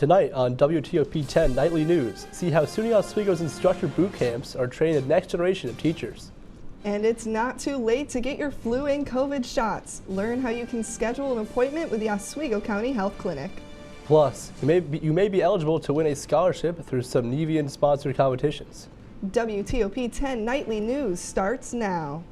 Tonight on WTOP-10 Nightly News, see how SUNY Oswego's instructor boot camps are training the next generation of teachers. And it's not too late to get your flu and COVID shots. Learn how you can schedule an appointment with the Oswego County Health Clinic. Plus, you may be eligible to win a scholarship through some Nevian-sponsored competitions. WTOP-10 Nightly News starts now.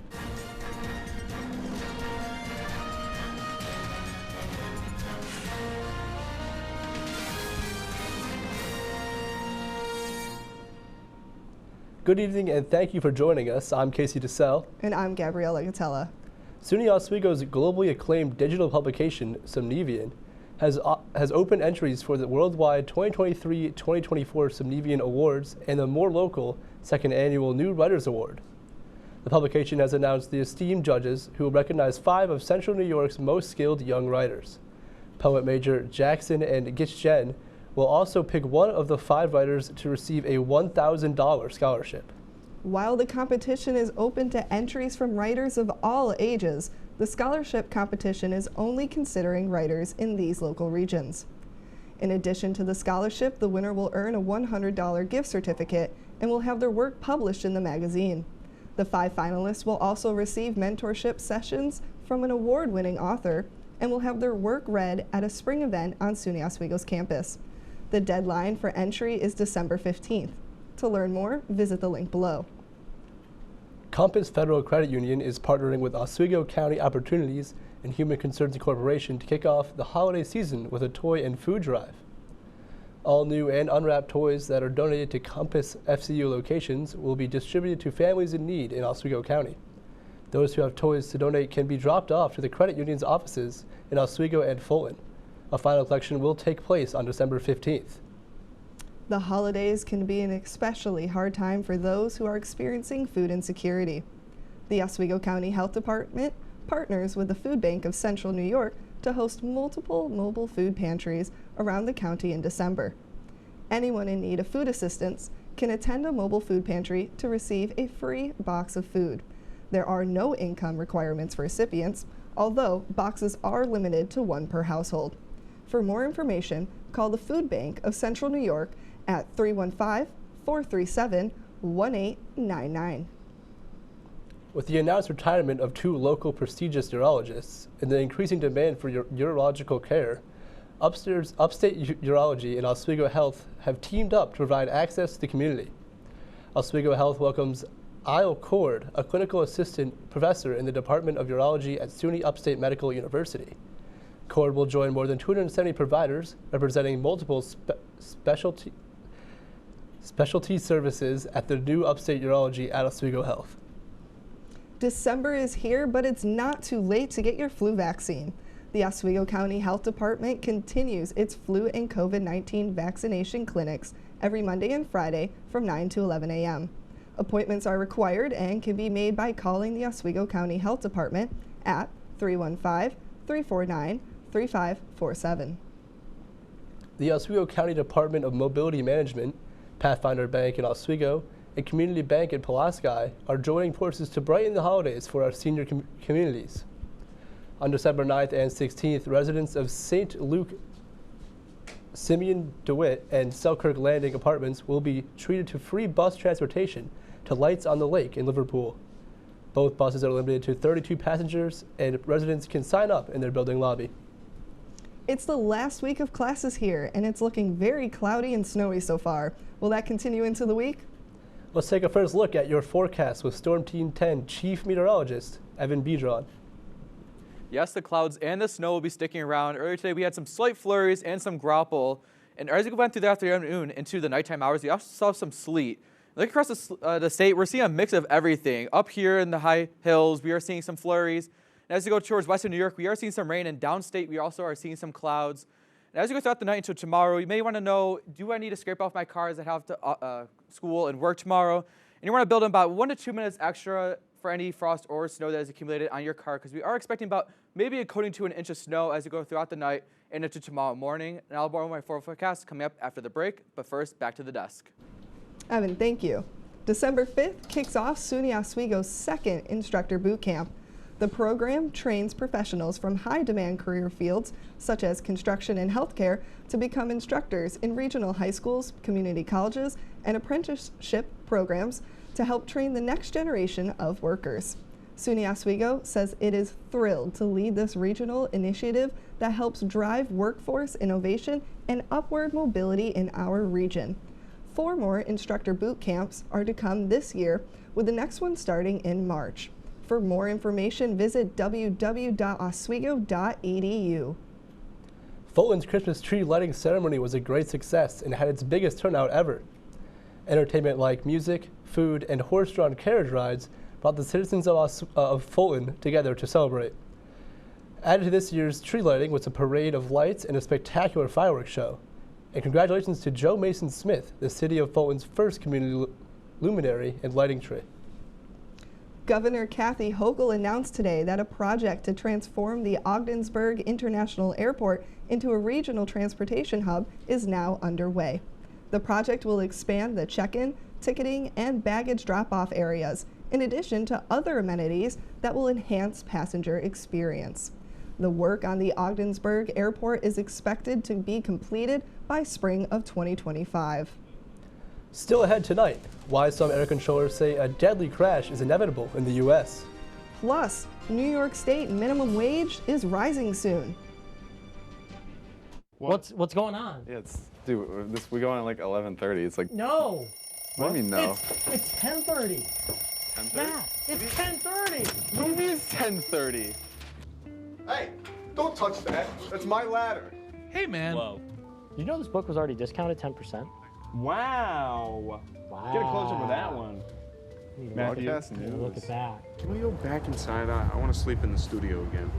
Good evening and thank you for joining us. I'm Casey DeSalle. And I'm Gabriella Gatella. SUNY Oswego's globally acclaimed digital publication, Nevian, has open entries for the worldwide 2023-2024 Nevian Awards and the more local second annual New Writers Award. The publication has announced the esteemed judges who will recognize 5 of Central New York's most skilled young writers. Poet Major Jackson and Gitch Jen will also pick one of the 5 writers to receive a $1,000 scholarship. While the competition is open to entries from writers of all ages, the scholarship competition is only considering writers in these local regions. In addition to the scholarship, the winner will earn a $100 gift certificate and will have their work published in the magazine. The 5 finalists will also receive mentorship sessions from an award-winning author and will have their work read at a spring event on SUNY Oswego's campus. The deadline for entry is December 15th. To learn more, visit the link below. Compass Federal Credit Union is partnering with Oswego County Opportunities and Human Concerns Corporation to kick off the holiday season with a toy and food drive. All new and unwrapped toys that are donated to Compass FCU locations will be distributed to families in need in Oswego County. Those who have toys to donate can be dropped off to the credit union's offices in Oswego and Fulton. A final collection will take place on December 15th. The holidays can be an especially hard time for those who are experiencing food insecurity. The Oswego County Health Department partners with the Food Bank of Central New York to host multiple mobile food pantries around the county in December. Anyone in need of food assistance can attend a mobile food pantry to receive a free box of food. There are no income requirements for recipients, although boxes are limited to 1 per household. For more information, call the Food Bank of Central New York at 315-437-1899. With the announced retirement of 2 local prestigious urologists and the increasing demand for urological care, Upstate Urology and Oswego Health have teamed up to provide access to the community. Oswego Health welcomes Isle Cord, a clinical assistant professor in the Department of Urology at SUNY Upstate Medical University. Cord will join more than 270 providers representing multiple specialty services at the new Upstate Urology at Oswego Health. December is here, but it's not too late to get your flu vaccine. The Oswego County Health Department continues its flu and COVID-19 vaccination clinics every Monday and Friday from 9 to 11 a.m. Appointments are required and can be made by calling the Oswego County Health Department at 315-349-3547. The Oswego County Department of Mobility Management, Pathfinder Bank in Oswego, and Community Bank in Pulaski are joining forces to brighten the holidays for our senior communities. On December 9th and 16th, residents of St. Luke, Simeon DeWitt, and Selkirk Landing apartments will be treated to free bus transportation to Lights on the Lake in Liverpool. Both buses are limited to 32 passengers, and residents can sign up in their building lobby. It's the last week of classes here, and it's looking very cloudy and snowy so far. Will that continue into the week? Let's take a first look at your forecast with Storm Team 10 Chief Meteorologist Evan Bedron. Yes, the clouds and the snow will be sticking around. Earlier today, we had some slight flurries and some grapple. And as we went through the afternoon into the nighttime hours, we also saw some sleet. Looking across the state, we're seeing a mix of everything. Up here in the high hills, we are seeing some flurries. And as we go towards western New York, we are seeing some rain. And downstate, we also are seeing some clouds. And as we go throughout the night until tomorrow, you may want to know, do I need to scrape off my cars that have to school and work tomorrow? And you want to build in about 1 to 2 minutes extra for any frost or snow that is accumulated on your car, because we are expecting about maybe a coating to an inch of snow as we go throughout the night and into tomorrow morning. And I'll borrow my forecast coming up after the break. But first, back to the desk. Evan, thank you. December 5th kicks off SUNY Oswego's 2nd instructor boot camp. The program trains professionals from high-demand career fields, such as construction and healthcare, to become instructors in regional high schools, community colleges, and apprenticeship programs to help train the next generation of workers. SUNY Oswego says it is thrilled to lead this regional initiative that helps drive workforce innovation and upward mobility in our region. 4 more instructor boot camps are to come this year, with the next one starting in March. For more information, visit www.oswego.edu. Fulton's Christmas tree lighting ceremony was a great success and had its biggest turnout ever. Entertainment like music, food, and horse-drawn carriage rides brought the citizens of Fulton together to celebrate. Added to this year's tree lighting was a parade of lights and a spectacular fireworks show. And congratulations to Joe Mason Smith, the city of Fulton's first community luminary and lighting tree. Governor Kathy Hochul announced today that a project to transform the Ogdensburg International Airport into a regional transportation hub is now underway. The project will expand the check-in, ticketing, and baggage drop-off areas, in addition to other amenities that will enhance passenger experience. The work on the Ogdensburg Airport is expected to be completed by spring of 2025. Still ahead tonight, why some air controllers say a deadly crash is inevitable in the U.S. Plus, New York State minimum wage is rising soon. What's going on? Yeah, we go on at like 11:30. It's like No. What do you mean no? It's 10:30. 10:30? Yeah, it's 10:30. What do you mean it's 10:30? Hey, don't touch that. That's my ladder. Hey, man. Whoa. You know this book was already discounted 10%? Wow. Wow. Get a close up of that one. Matthew. Look at that. Can we go back inside? I want to sleep in the studio again.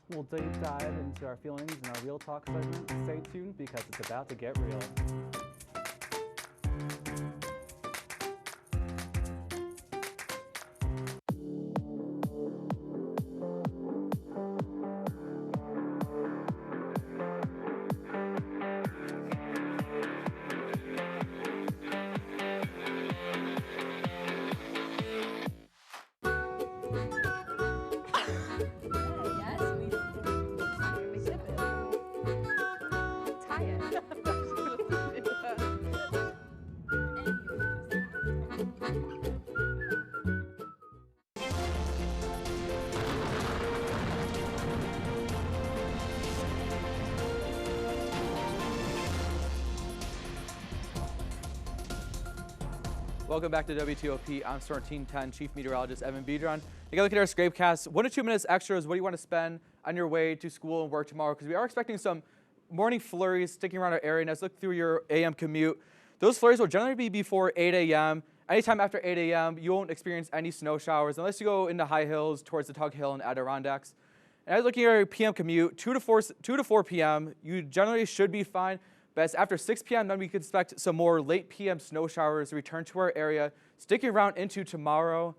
We'll deep dive into our feelings in our Real Talk segment. Stay tuned because it's about to get real. Welcome back to WTOP. I'm Storm Team 10 Chief Meteorologist Evan Bedron. Take a look at our Scrapecast. 1 to 2 minutes extras. What do you want to spend on your way to school and work tomorrow? Because we are expecting some morning flurries sticking around our area. And let's look through your AM commute. Those flurries will generally be before 8 a.m. Anytime after 8 a.m., you won't experience any snow showers unless you go into high hills towards the Tug Hill and Adirondacks. And as looking at your PM commute, 2 to 4 p.m., you generally should be fine. But as after 6 p.m., then we could expect some more late p.m. snow showers to return to our area, sticking around into tomorrow.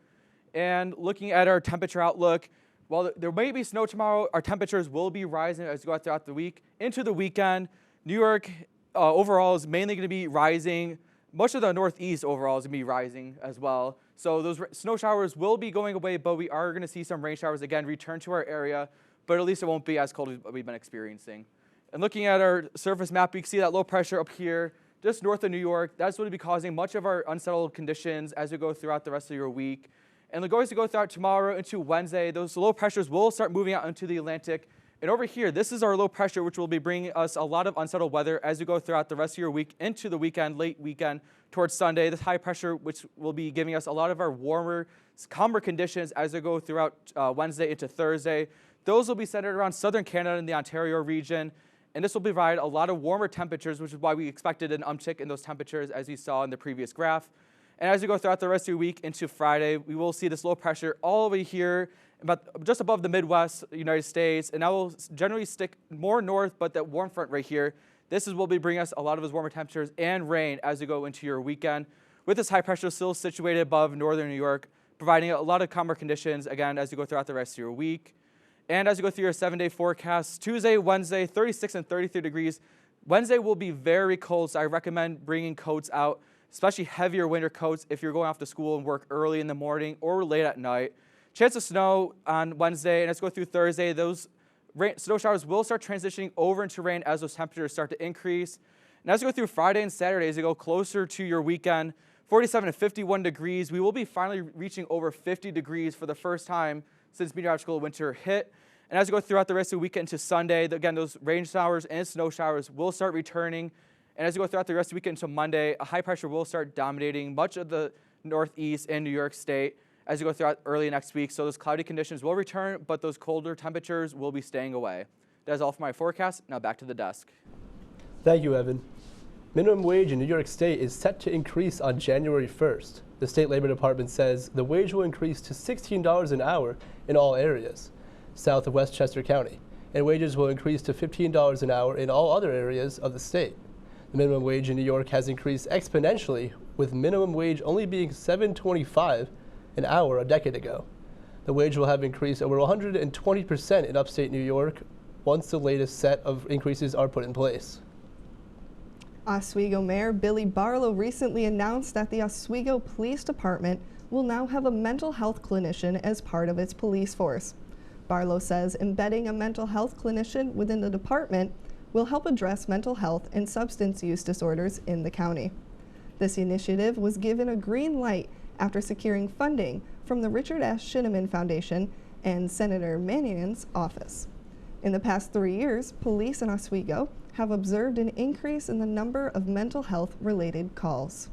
And looking at our temperature outlook, while there may be snow tomorrow, our temperatures will be rising as we go throughout the week. Into the weekend, New York overall is mainly going to be rising. Much of the Northeast overall is going to be rising as well. So those snow showers will be going away, but we are going to see some rain showers again return to our area, but at least it won't be as cold as we've been experiencing. And looking at our surface map, we can see that low pressure up here, just north of New York. That's what will be causing much of our unsettled conditions as we go throughout the rest of your week. And as we go throughout tomorrow into Wednesday, those low pressures will start moving out into the Atlantic And over here, this is our low pressure, which will be bringing us a lot of unsettled weather as we go throughout the rest of your week into the weekend, late weekend, towards Sunday. This high pressure, which will be giving us a lot of our warmer, calmer conditions as we go throughout Wednesday into Thursday. Those will be centered around southern Canada and the Ontario region. And this will provide a lot of warmer temperatures, which is why we expected an uptick in those temperatures as you saw in the previous graph. And as we go throughout the rest of your week into Friday, we will see this low pressure all over here, about just above the Midwest United States, and that will generally stick more north, but that warm front right here, this will be bringing us a lot of those warmer temperatures and rain as we go into your weekend. With this high pressure still situated above northern New York, providing a lot of calmer conditions, again, as you go throughout the rest of your week. And as you go through your 7-day forecast, Tuesday, Wednesday, 36 and 33 degrees. Wednesday will be very cold, so I recommend bringing coats out, especially heavier winter coats if you're going off to school and work early in the morning or late at night. Chance of snow on Wednesday, and as we go through Thursday, those snow showers will start transitioning over into rain as those temperatures start to increase. And as we go through Friday and Saturday, as you go closer to your weekend, 47 to 51 degrees, we will be finally reaching over 50 degrees for the first time since meteorological winter hit. And as we go throughout the rest of the weekend to Sunday, again, those rain showers and snow showers will start returning. And as you go throughout the rest of the weekend until Monday, a high pressure will start dominating much of the Northeast and New York State as you go throughout early next week. So those cloudy conditions will return, but those colder temperatures will be staying away. That is all for my forecast. Now back to the desk. Thank you, Evan. Minimum wage in New York State is set to increase on January 1st. The State Labor Department says the wage will increase to $16 an hour in all areas, south of Westchester County, and wages will increase to $15 an hour in all other areas of the state. The minimum wage in New York has increased exponentially, with minimum wage only being $7.25 an hour a decade ago. The wage will have increased over 120% in upstate New York once the latest set of increases are put in place. Oswego Mayor Billy Barlow recently announced that the Oswego Police Department will now have a mental health clinician as part of its police force. Barlow says embedding a mental health clinician within the department will help address mental health and substance use disorders in the county. This initiative was given a green light after securing funding from the Richard S. Shinneman Foundation and Senator Mannion's office. In the past 3 years, police in Oswego have observed an increase in the number of mental health-related calls.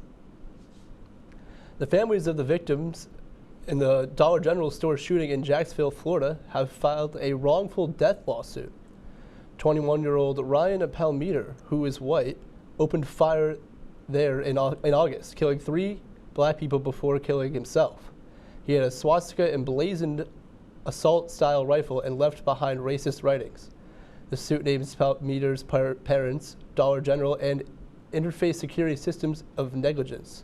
The families of the victims in the Dollar General store shooting in Jacksonville, Florida, have filed a wrongful death lawsuit. 21-year-old Ryan Palmeter, who is white, opened fire there in August, killing 3 black people before killing himself. He had a swastika emblazoned assault-style rifle and left behind racist writings. The suit names Palmeter's parents, Dollar General, and Interface Security Systems of negligence.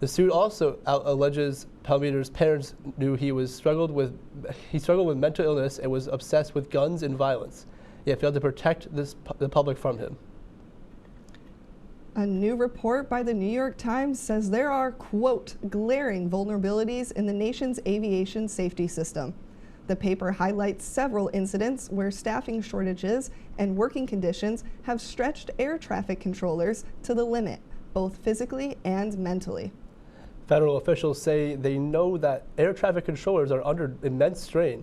The suit also alleges Palmeter's parents knew he struggled with mental illness and was obsessed with guns and violence, yet failed to protect the public from him. A new report by the New York Times says there are, quote, glaring vulnerabilities in the nation's aviation safety system. The paper highlights several incidents where staffing shortages and working conditions have stretched air traffic controllers to the limit, both physically and mentally. Federal officials say they know that air traffic controllers are under immense strain,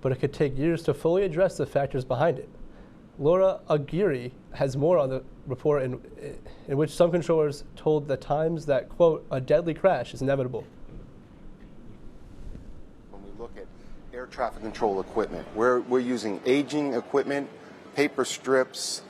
but it could take years to fully address the factors behind it. Laura Aguirre has more on the report in which some controllers told the Times that, quote, a deadly crash is inevitable. When we look at air traffic control equipment, we're using aging equipment, paper strips.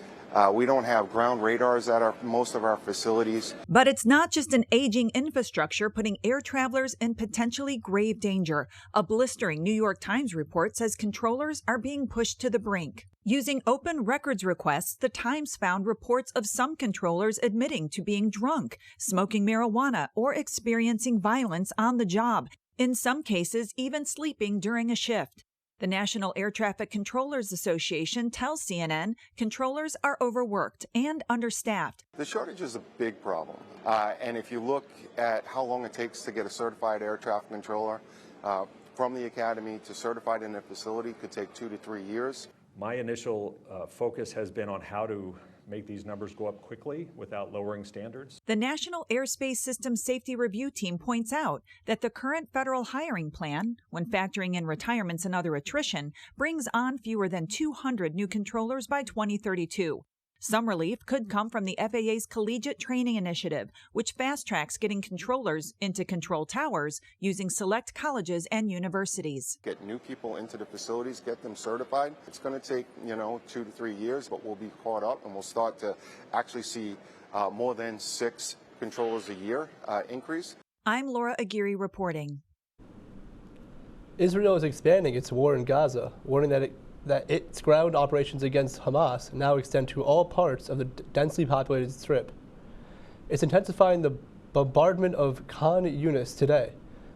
We don't have ground radars at most of our facilities. But it's not just an aging infrastructure putting air travelers in potentially grave danger. A blistering New York Times report says controllers are being pushed to the brink. Using open records requests, the Times found reports of some controllers admitting to being drunk, smoking marijuana, or experiencing violence on the job. In some cases, even sleeping during a shift. The National Air Traffic Controllers Association tells CNN controllers are overworked and understaffed. The shortage is a big problem. And if you look at how long it takes to get a certified air traffic controller from the academy to certified in a facility, could take 2 to 3 years. My initial focus has been on how to make these numbers go up quickly without lowering standards. The National Airspace Systems Safety Review Team points out that the current federal hiring plan, when factoring in retirements and other attrition, brings on fewer than 200 new controllers by 2032. Some relief could come from the FAA's Collegiate Training Initiative, which fast-tracks getting controllers into control towers using select colleges and universities. Get new people into the facilities, get them certified. It's going to take, 2 to 3 years, but we'll be caught up and we'll start to actually see more than 6 controllers a year increase. I'm Laura Aguirre reporting. Israel is expanding its war in Gaza, warning that its ground operations against Hamas now extend to all parts of the densely populated Strip. It's intensifying the bombardment of Khan Yunis today,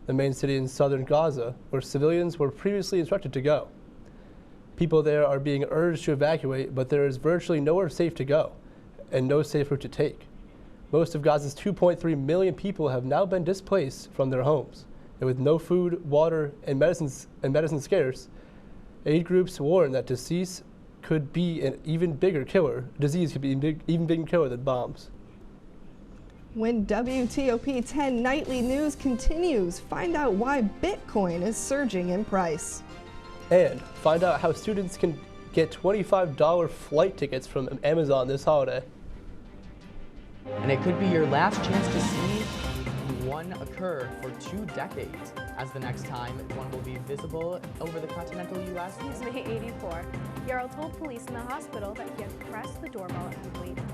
the main city in southern Gaza, where civilians were previously instructed to go. People there are being urged to evacuate, but there is virtually nowhere safe to go and no safe route to take. Most of Gaza's 2.3 million people have now been displaced from their homes, and with no food, water, and medicine scarce, aid groups warn that disease could be an even bigger killer. Disease could be even bigger killer than bombs. When WTOP-10 nightly news continues, find out why Bitcoin is surging in price. And find out how students can get $25 flight tickets from Amazon this holiday. And it could be your last chance to see one occur for 2 decades, as the next time one will be visible over the continental U.S. He's May 84. Yarrow told police in the hospital that he had pressed the doorbell and waited.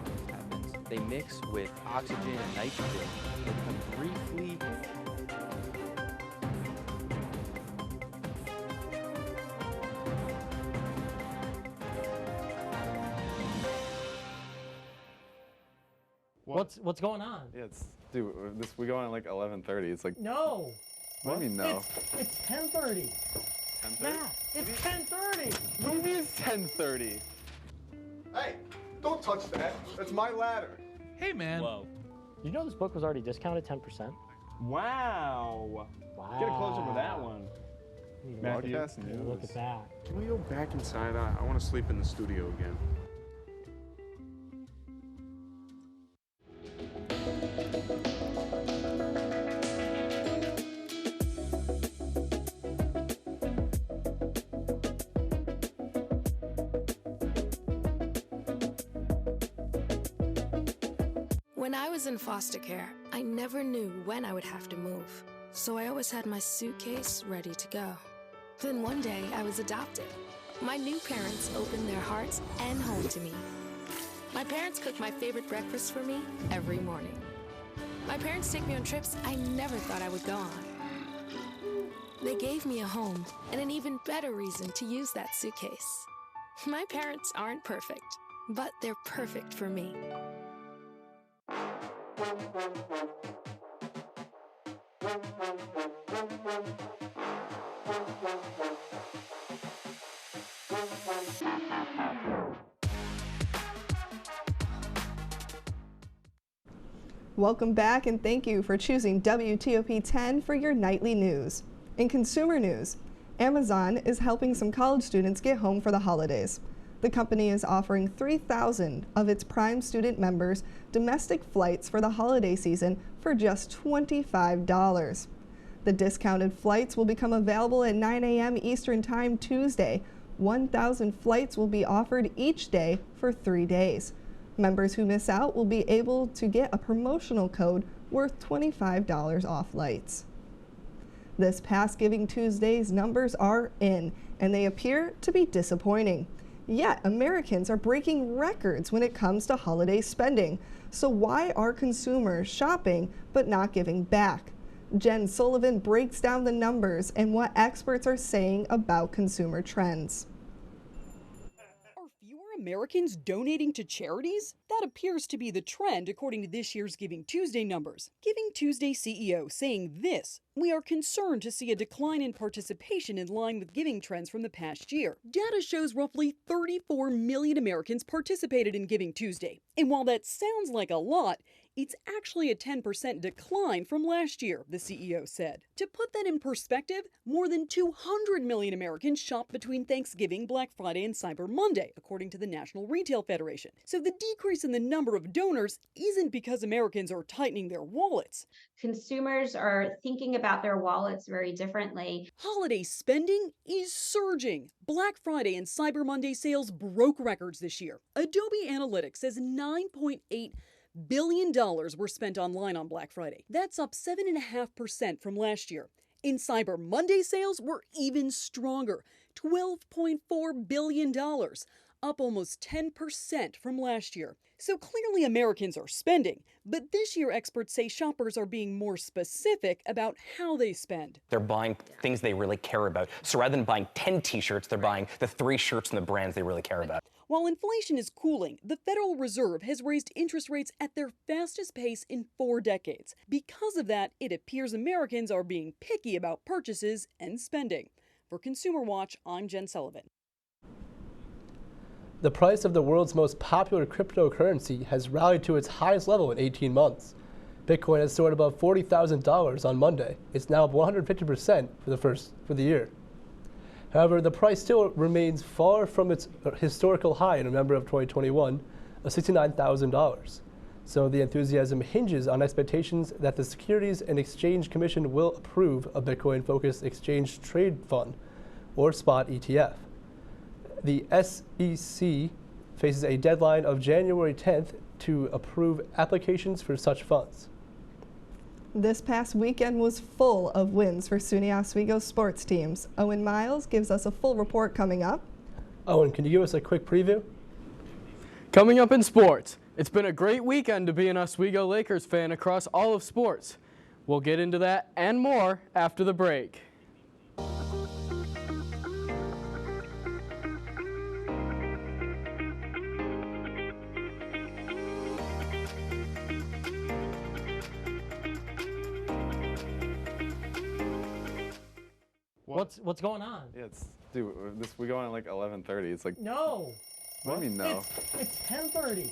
They mix with oxygen and nitrogen and become briefly What's going on? Yeah, dude, we go on at like 11:30. It's like No. What do you mean no? It's 10:30. 10:30? Matt, it's 10:30. What do you mean it's 10:30? Hey, don't touch that. That's my ladder. Hey, man. Whoa. You know this book was already discounted 10%? Wow. Get a close up of that one. Matthew, Look at that. Can we go back inside? I want to sleep in the studio again. When I was in foster care, I never knew when I would have to move, so I always had my suitcase ready to go. Then one day, I was adopted. My new parents opened their hearts and home to me. My parents cook my favorite breakfast for me every morning. My parents take me on trips I never thought I would go on. They gave me a home and an even better reason to use that suitcase. My parents aren't perfect, but they're perfect for me. Welcome back and thank you for choosing WTOP-10 for your nightly news. In consumer news, Amazon is helping some college students get home for the holidays. The company is offering 3,000 of its Prime student members domestic flights for the holiday season for just $25. The discounted flights will become available at 9 a.m. Eastern Time Tuesday. 1,000 flights will be offered each day for 3 days. Members who miss out will be able to get a promotional code worth $25 off flights. This past Giving Tuesday's numbers are in, and they appear to be disappointing. Yet, Americans are breaking records when it comes to holiday spending. So why are consumers shopping but not giving back? Jen Sullivan breaks down the numbers and what experts are saying about consumer trends. Americans donating to charities? That appears to be the trend according to this year's Giving Tuesday numbers. Giving Tuesday CEO saying this: "We are concerned to see a decline in participation in line with giving trends from the past year. Data shows roughly 34 million Americans participated in Giving Tuesday. And while that sounds like a lot, It's actually a 10% decline from last year, the CEO said. To put that in perspective, more than 200 million Americans shop between Thanksgiving, Black Friday, and Cyber Monday, according to the National Retail Federation. So the decrease in the number of donors isn't because Americans are tightening their wallets. Consumers are thinking about their wallets very differently. Holiday spending is surging. Black Friday and Cyber Monday sales broke records this year. Adobe Analytics says $9.8 billion were spent online on Black Friday. That's up 7.5% from last year. In Cyber Monday, sales were even stronger, $12.4 billion, up almost 10% from last year. So clearly Americans are spending, but this year experts say shoppers are being more specific about how they spend. They're buying things they really care about. So rather than buying 10 t-shirts, they're buying the 3 shirts from the brands they really care about. While inflation is cooling, the Federal Reserve has raised interest rates at their fastest pace in 4 decades. Because of that, it appears Americans are being picky about purchases and spending. For Consumer Watch, I'm Jen Sullivan. The price of the world's most popular cryptocurrency has rallied to its highest level in 18 months. Bitcoin has soared above $40,000 on Monday. It's now up 150% for the year. However, the price still remains far from its historical high in November of 2021 of $69,000. So the enthusiasm hinges on expectations that the Securities and Exchange Commission will approve a Bitcoin-focused exchange trade fund, or spot ETF. The SEC faces a deadline of January 10th to approve applications for such funds. This past weekend was full of wins for SUNY Oswego sports teams. Owen Miles gives us a full report coming up. Owen, can you give us a quick preview? Coming up in sports, it's been a great weekend to be an Oswego Lakers fan across all of sports. We'll get into that and more after the break. What's going on? Yeah, dude, we go on at like 11:30. It's like No. What do you mean no? It's 10:30.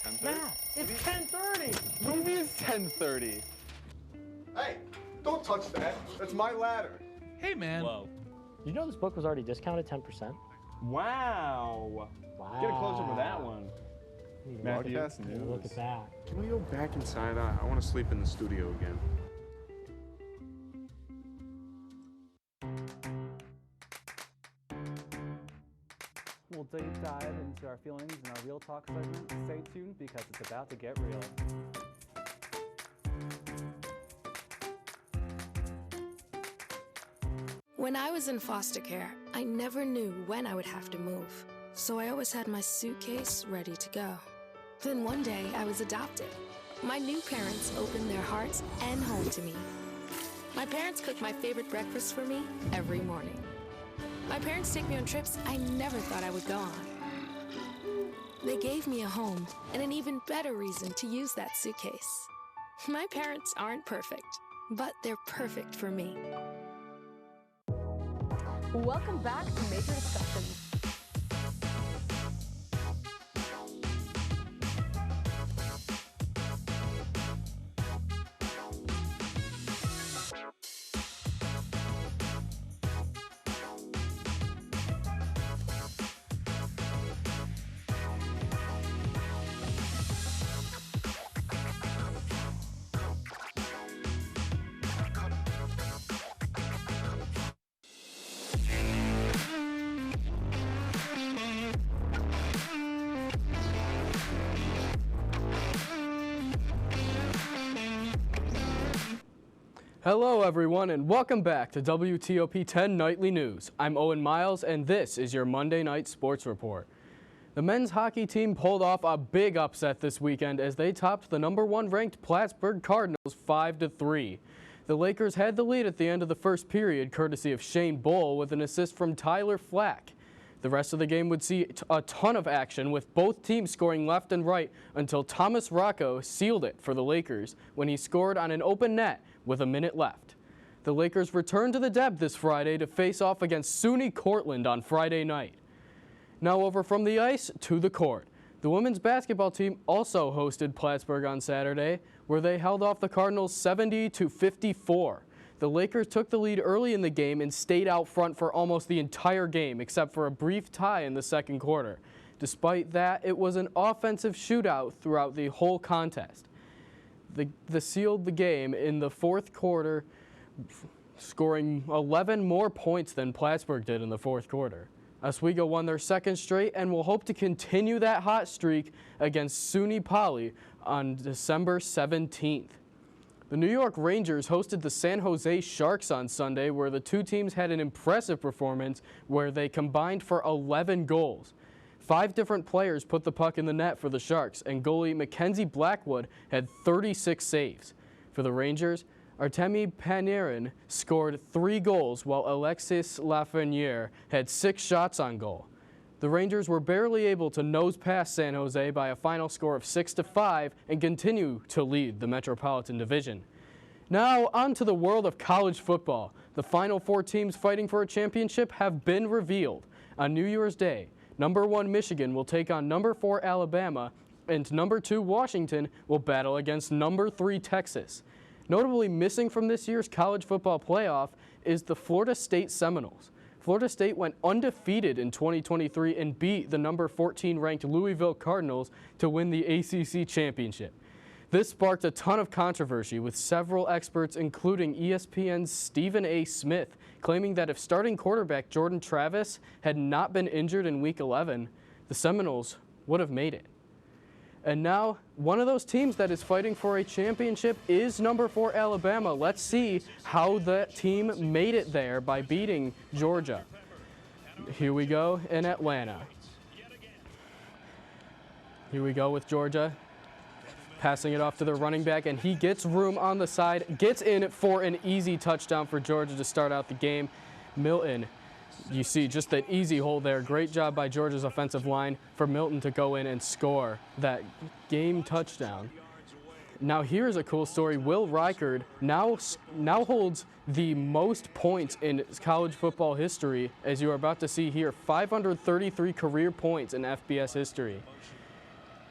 10:30? Matt, it's 10:30. What do you mean it's 10:30? Hey, don't touch that. That's my ladder. Hey, man. Whoa. You know this book was already discounted 10%? Wow. Get a close up of that one. Broadcast news. Look at that. Can we go back inside? I want to sleep in the studio again. We'll deep dive into our feelings in our Real Talk segment. Stay tuned because it's about to get real. When I was in foster care, I never knew when I would have to move. So I always had my suitcase ready to go. Then one day I was adopted. My new parents opened their hearts and home to me. My parents cook my favorite breakfast for me every morning. My parents take me on trips I never thought I would go on. They gave me a home and an even better reason to use that suitcase. My parents aren't perfect, but they're perfect for me. Welcome back to Major Discussions. Hello everyone and welcome back to WTOP-10 Nightly News. I'm Owen Miles and this is your Monday Night Sports Report. The men's hockey team pulled off a big upset this weekend as they topped the #1 ranked Plattsburgh Cardinals 5-3. The Lakers had the lead at the end of the first period courtesy of Shane Bull with an assist from Tyler Flack. The rest of the game would see a ton of action with both teams scoring left and right until Thomas Rocco sealed it for the Lakers when he scored on an open net with a minute left. The Lakers returned to the Deb this Friday to face off against SUNY Cortland on Friday night. Now over from the ice to the court. The women's basketball team also hosted Plattsburgh on Saturday, where they held off the Cardinals 70-54. The Lakers took the lead early in the game and stayed out front for almost the entire game, except for a brief tie in the second quarter. Despite that, it was an offensive shootout throughout the whole contest. They sealed the game in the fourth quarter, scoring 11 more points than Plattsburgh did in the fourth quarter. Oswego won their second straight and will hope to continue that hot streak against SUNY Poly on December 17th. The New York Rangers hosted the San Jose Sharks on Sunday, where the two teams had an impressive performance where they combined for 11 goals. 5 different players put the puck in the net for the Sharks, and goalie Mackenzie Blackwood had 36 saves. For the Rangers, Artemi Panarin scored 3 goals, while Alexis Lafreniere had 6 shots on goal. The Rangers were barely able to nose past San Jose by a final score of 6-5 and continue to lead the Metropolitan Division. Now on to the world of college football. The final 4 teams fighting for a championship have been revealed. On New Year's Day, number 1 Michigan will take on number 4 Alabama, and number 2 Washington will battle against number 3 Texas. Notably missing from this year's college football playoff is the Florida State Seminoles. Florida State went undefeated in 2023 and beat the number 14 ranked Louisville Cardinals to win the ACC championship. This sparked a ton of controversy, with several experts, including ESPN's Stephen A. Smith, claiming that if starting quarterback Jordan Travis had not been injured in Week 11, the Seminoles would have made it. And now, one of those teams that is fighting for a championship is number 4 Alabama. Let's see how that team made it there by beating Georgia. Here we go in Atlanta. Here we go with Georgia, passing it off to their running back, and he gets room on the side, gets in for an easy touchdown for Georgia to start out the game. Milton, you see just that easy hole there. Great job by Georgia's offensive line for Milton to go in and score that game touchdown. Now here's a cool story. Will Reichard now holds the most points in college football history, as you are about to see here, 533 career points in FBS history.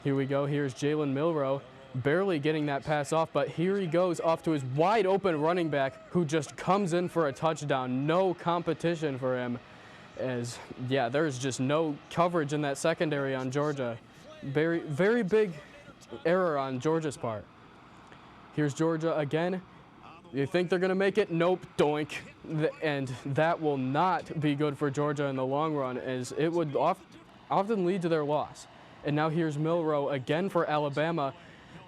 Here we go. Here's Jalen Milroe, barely getting that pass off, but here he goes off to his wide open running back, who just comes in for a touchdown. No competition for him, as yeah, there's just no coverage in that secondary on Georgia. Very, very big error on Georgia's part. Here's Georgia again. You think they're going to make it? Nope, doink. And that will not be good for Georgia in the long run, as it would often lead to their loss. And now here's Milroe again for Alabama.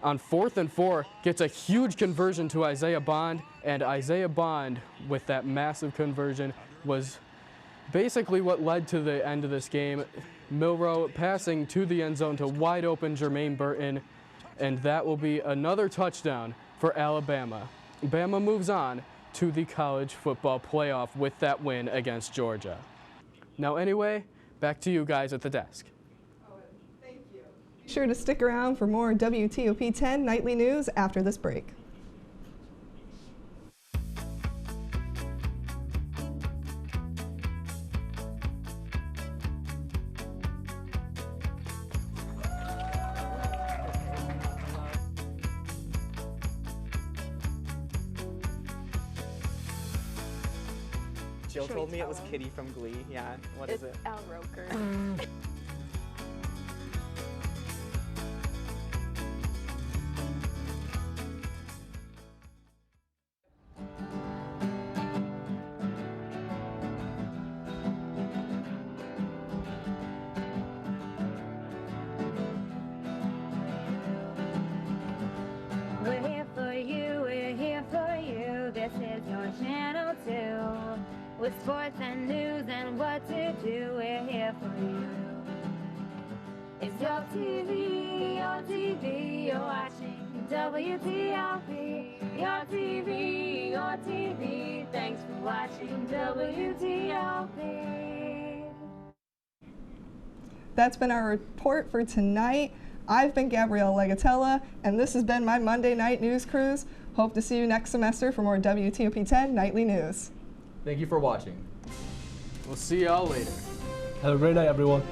On 4th and 4, gets a huge conversion to Isaiah Bond, and Isaiah Bond, with that massive conversion, was basically what led to the end of this game. Milroe passing to the end zone to wide open Jermaine Burton, and that will be another touchdown for Alabama. Bama moves on to the college football playoff with that win against Georgia. Now anyway, back to you guys at the desk. Be sure to stick around for more WTOP-10 nightly news after this break. Jill told me it was Kitty from Glee. Yeah, what is it? It's Al Roker. We're here for you, we're here for you. This is your channel 2. With sports and news and what to do, we're here for you. It's your TV, you're watching WTOP. Your TV, thanks for watching WTOP. That's been our report for tonight. I've been Gabrielle Legatella, and this has been my Monday Night News Cruise. Hope to see you next semester for more WTOP-10 Nightly News. Thank you for watching. We'll see y'all later. Have a great night, everyone.